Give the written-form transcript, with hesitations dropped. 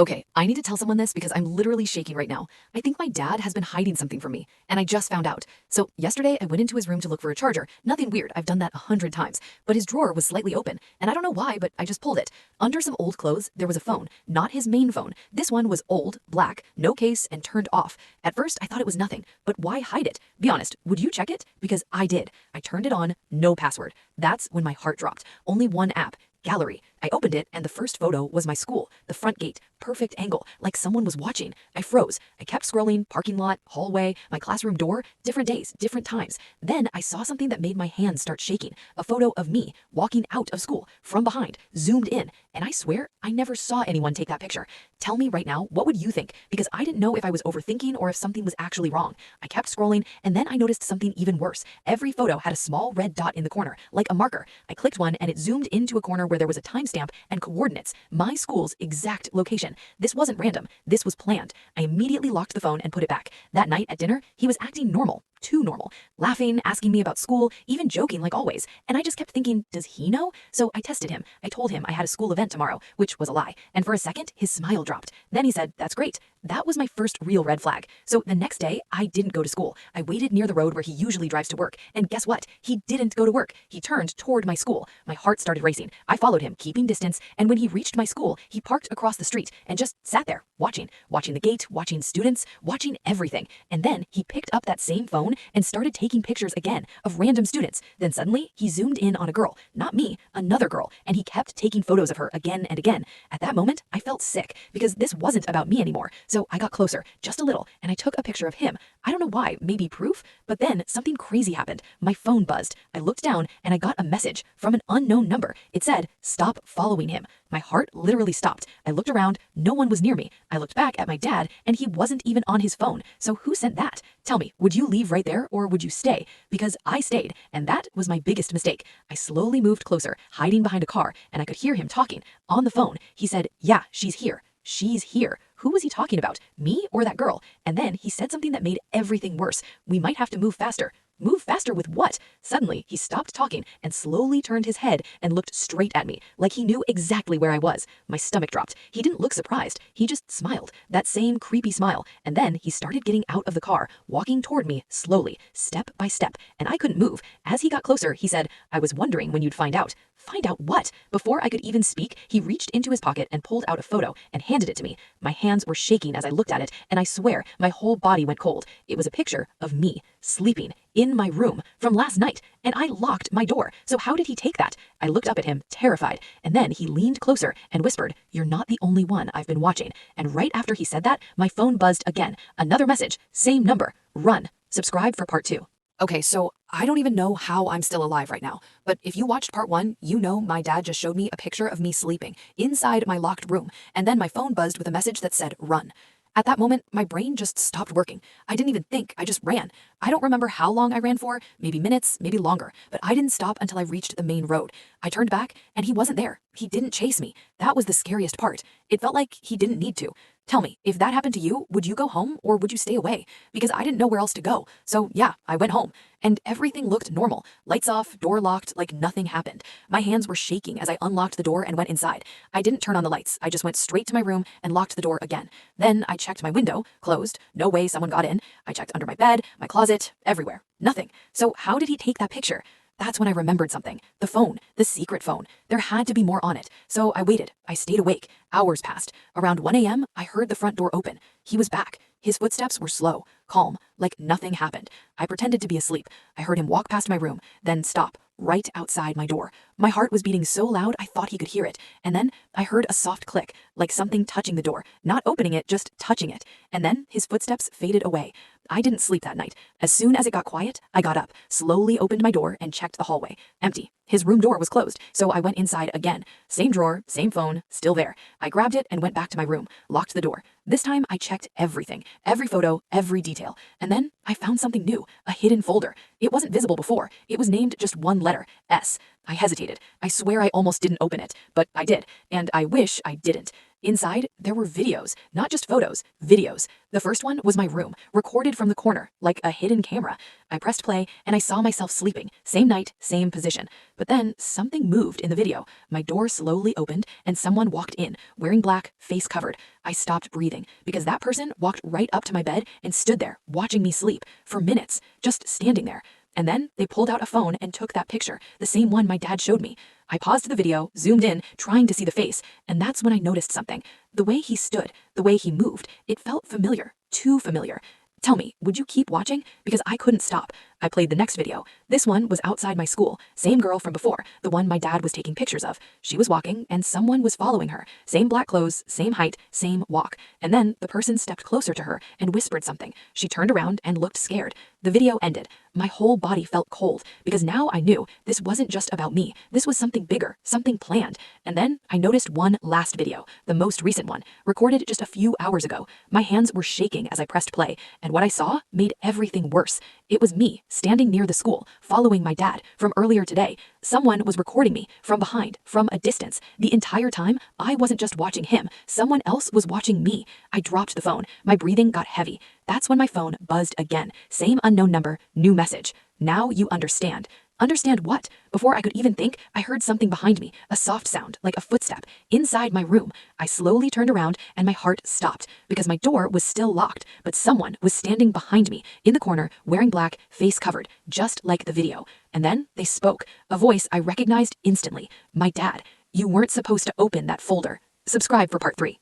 Okay, I need to tell someone this because I'm literally shaking right now. I think my dad has been hiding something from me, and I just found out. So yesterday I went into his room to look for a charger. Nothing weird, I've done that 100 times. But his drawer was slightly open, and I don't know why, but I just pulled it. Under some old clothes, there was a phone, not his main phone. This one was old, black, no case, and turned off. At first I thought it was nothing, but why hide it? Be honest, would you check it? Because I did. I turned it on, no password. That's when my heart dropped. Only one app. Gallery. I opened it and the first photo was my school, the front gate, perfect angle, like someone was watching. I froze. I kept scrolling, parking lot, hallway, my classroom door, different days, different times. Then I saw something that made my hands start shaking. A photo of me walking out of school from behind, zoomed in, and I swear I never saw anyone take that picture. Tell me right now, what would you think? Because I didn't know if I was overthinking or if something was actually wrong. I kept scrolling and then I noticed something even worse. Every photo had a small red dot in the corner, like a marker. I clicked one and it zoomed into a corner where there was a timestamp and coordinates, my school's exact location. This wasn't random, this was planned. I immediately locked the phone and put it back. That night at dinner, he was acting normal, too normal, laughing, asking me about school, even joking like always. And I just kept thinking, does he know? So I tested him. I told him I had a school event tomorrow, which was a lie. And for a second, his smile dropped. Then he said, that's great. That was my first real red flag. So the next day, I didn't go to school. I waited near the road where he usually drives to work. And guess what? He didn't go to work. He turned toward my school. My heart started racing. I followed him, keeping distance. And when he reached my school, he parked across the street and just sat there, watching the gate, watching students, watching everything. And then he picked up that same phone and started taking pictures again of random students. Then suddenly he zoomed in on a girl, not me, another girl, and he kept taking photos of her again and again. At that moment, I felt sick because this wasn't about me anymore. So I got closer, just a little, and I took a picture of him. I don't know why, maybe proof, but then something crazy happened. My phone buzzed. I looked down and I got a message from an unknown number. It said, stop following him. My heart literally stopped. I looked around, no one was near me. I looked back at my dad and he wasn't even on his phone. So who sent that? Tell me, would you leave right there or would you stay? Because I stayed, and that was my biggest mistake. I slowly moved closer, hiding behind a car, and I could hear him talking. On the phone, he said, yeah, she's here. She's here. Who was he talking about? Me or that girl? And then he said something that made everything worse. We might have to move faster. Move faster with what? Suddenly, he stopped talking and slowly turned his head and looked straight at me, like he knew exactly where I was. My stomach dropped. He didn't look surprised. He just smiled, that same creepy smile. And then he started getting out of the car, walking toward me slowly, step by step, and I couldn't move. As he got closer, he said, I was wondering when you'd find out. Find out what? Before I could even speak, he reached into his pocket and pulled out a photo and handed it to me. My hands were shaking as I looked at it, and I swear my whole body went cold. It was a picture of me, sleeping, in my room, from last night, and I locked my door. So how did he take that? I looked up at him, terrified, and then he leaned closer and whispered, you're not the only one I've been watching. And right after he said that, my phone buzzed again. Another message, same number, run. Subscribe for part 2. Okay, so I don't even know how I'm still alive right now, but if you watched part 1, you know my dad just showed me a picture of me sleeping inside my locked room, and then my phone buzzed with a message that said, run. At that moment, my brain just stopped working. I didn't even think, I just ran. I don't remember how long I ran for, maybe minutes, maybe longer, but I didn't stop until I reached the main road. I turned back, and he wasn't there. He didn't chase me. That was the scariest part. It felt like he didn't need to. Tell me, if that happened to you, would you go home or would you stay away? Because I didn't know where else to go. So yeah, I went home. And everything looked normal. Lights off, door locked, like nothing happened. My hands were shaking as I unlocked the door and went inside. I didn't turn on the lights. I just went straight to my room and locked the door again. Then I checked my window, closed. No way someone got in. I checked under my bed, my closet, everywhere. Nothing. So how did he take that picture? That's when I remembered something. The phone, the secret phone. There had to be more on it. So I waited. I stayed awake. Hours passed. Around 1 a.m., I heard the front door open. He was back. His footsteps were slow, calm, like nothing happened. I pretended to be asleep. I heard him walk past my room, then stop, right outside my door. My heart was beating so loud I thought he could hear it. And then I heard a soft click, like something touching the door. Not opening it, just touching it. And then his footsteps faded away. I didn't sleep that night. As soon as it got quiet, I got up, slowly opened my door, and checked the hallway. Empty. His room door was closed, so I went inside again. Same drawer, same phone, still there. I grabbed it and went back to my room, locked the door. This time I checked everything, every photo, every detail. And then I found something new, a hidden folder. It wasn't visible before. It was named just one letter, S. I hesitated. I swear I almost didn't open it, but I did, and I wish I didn't. Inside, there were videos, not just photos, videos. The first one was my room, recorded from the corner, like a hidden camera. I pressed play and I saw myself sleeping, same night, same position. But then something moved in the video. My door slowly opened and someone walked in, wearing black, face covered. I stopped breathing because that person walked right up to my bed and stood there, watching me sleep, for minutes, just standing there. And then they pulled out a phone and took that picture, the same one my dad showed me. I paused the video, zoomed in, trying to see the face, and that's when I noticed something. The way he stood, the way he moved, it felt familiar, too familiar. Tell me, would you keep watching? Because I couldn't stop. I played the next video. This one was outside my school. Same girl from before, the one my dad was taking pictures of. She was walking and someone was following her. Same black clothes, same height, same walk. And then the person stepped closer to her and whispered something. She turned around and looked scared. The video ended. My whole body felt cold because now I knew this wasn't just about me. This was something bigger, something planned. And then I noticed one last video, the most recent one, recorded just a few hours ago. My hands were shaking as I pressed play, and what I saw made everything worse. It was me, standing near the school, following my dad from earlier today. Someone was recording me from behind, from a distance. The entire time, I wasn't just watching him. Someone else was watching me. I dropped the phone. My breathing got heavy. That's when my phone buzzed again. Same unknown number, new message. Now you understand. Understand what? Before I could even think, I heard something behind me, a soft sound, like a footstep, inside my room. I slowly turned around and my heart stopped because my door was still locked, but someone was standing behind me, in the corner, wearing black, face covered, just like the video. And then they spoke, a voice I recognized instantly. My dad. You weren't supposed to open that folder. Subscribe for part 3.